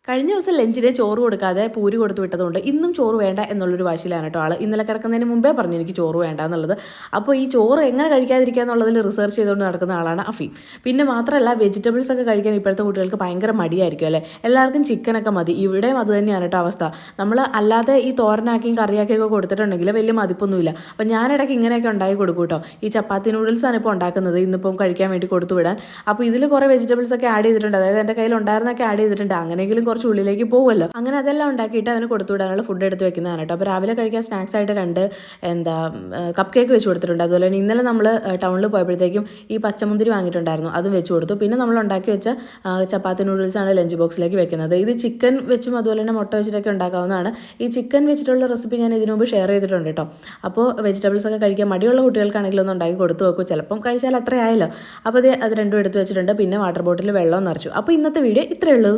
കഴിഞ്ഞ ദിവസം ലഞ്ചിന് ചോറ് കൊടുക്കാതെ പൂരി കൊടുത്തു വിട്ടതുകൊണ്ട് ഇന്നും ചോറ് വേണ്ട എന്നുള്ളൊരു വാശിയിലാണ് കേട്ടോ ആള്. ഇന്നലെ കിടക്കുന്നതിന് മുമ്പേ പറഞ്ഞു എനിക്ക് ചോറ് വേണ്ട എന്നുള്ളത്. അപ്പോൾ ഈ ചോറ് എങ്ങനെ കഴിക്കാതിരിക്കുക എന്നുള്ളതിൽ റിസർച്ച് ചെയ്തുകൊണ്ട് നടക്കുന്ന ആളാണ് അഫി. പിന്നെ മാത്രമല്ല വെജിറ്റബിൾസ് ഒക്കെ കഴിക്കാൻ ഇപ്പോഴത്തെ കുട്ടികൾക്ക് ഭയങ്കര മടിയായിരിക്കും അല്ലേ. എല്ലാവർക്കും ചിക്കനൊക്കെ മതി. ഇവിടെയും അത് തന്നെയാണ് കേട്ടോ അവസ്ഥ. നമ്മൾ അല്ലാതെ ഈ തോരനാക്കിയും കറിയാക്കിയൊക്കെ കൊടുത്തിട്ടുണ്ടെങ്കിൽ വലിയ മതിപ്പൊന്നുമില്ല. അപ്പം ഞാനിടയ്ക്ക് ഇങ്ങനെയൊക്കെ ഉണ്ടാക്കി കൊടുക്കും കേട്ടോ. ഈ ചപ്പാത്തി നൂഡിൽസാണ് ഇപ്പോൾ ഉണ്ടാക്കുന്നത്, ഇന്നിപ്പം കഴിക്കാൻ വേണ്ടി കൊടുത്തു വിടാൻ. അപ്പോൾ ഇതിൽ കുറേ വെജിറ്റബിൾസ് ഒക്കെ ആഡ് ചെയ്തിട്ടുണ്ട്. അതായത് എൻ്റെ കയ്യിൽ ഉണ്ടായിരുന്നൊക്കെ ആഡ് ചെയ്തിട്ടുണ്ട്. അങ്ങനെയെങ്കിലും കുറച്ച് ഉള്ളിലേക്ക് പോകുമല്ലോ. അങ്ങനെ അതെല്ലാം ഉണ്ടാക്കിയിട്ട് അവന് കൊടുത്തു വിടാനുള്ള ഫുഡ് എടുത്ത് വെക്കുന്നതാണ് കേട്ടോ. അപ്പോൾ രാവിലെ കഴിക്കാൻ സ്നാക്സ് ആയിട്ട് 2 കപ്പ് കേക്ക് വെച്ച് കൊടുത്തിട്ടുണ്ട്. അതുപോലെ തന്നെ ഇന്നലെ നമ്മൾ ടൗണിൽ പോയപ്പോഴത്തേക്കും ഈ പച്ചമുന്തിരി വാങ്ങിയിട്ടുണ്ടായിരുന്നു, അതും വെച്ച് കൊടുത്തു. പിന്നെ നമ്മൾ ഉണ്ടാക്കി വെച്ച ചപ്പാത്തി നൂഡിൽസാണ് ലഞ്ച് ബോക്സിലേക്ക് വെക്കുന്നത്. ഇത് ചിക്കൻ വെച്ചും അതുപോലെ തന്നെ മുട്ട വെച്ചിട്ടൊക്കെ ഉണ്ടാക്കാവുന്നതാണ്. ഈ ചിക്കൻ വെച്ചിട്ടുള്ള റെസിപ്പി ഞാൻ ഇതിനു മുമ്പ് ഷെയർ ചെയ്തിട്ടുണ്ട് കേട്ടോ. അപ്പോൾ വെജിറ്റബിൾസ് ഒക്കെ കഴിക്കാൻ മടിയുള്ള കുട്ടികൾക്കാണെങ്കിലും ഒന്ന് ഉണ്ടാക്കി കൊടുത്തു വെക്കും. ചിലപ്പം കഴിച്ചാൽ അത്രയായല്ലോ. അപ്പോൾ അത് രണ്ടും എടുത്ത് വെച്ചിട്ടുണ്ട്. പിന്നെ വാട്ടർ ബോട്ടിൽ വെള്ളം നിറച്ചു. അപ്പോൾ ഇന്നത്തെ വീഡിയോ ഇത്രയേ ഉള്ളൂ.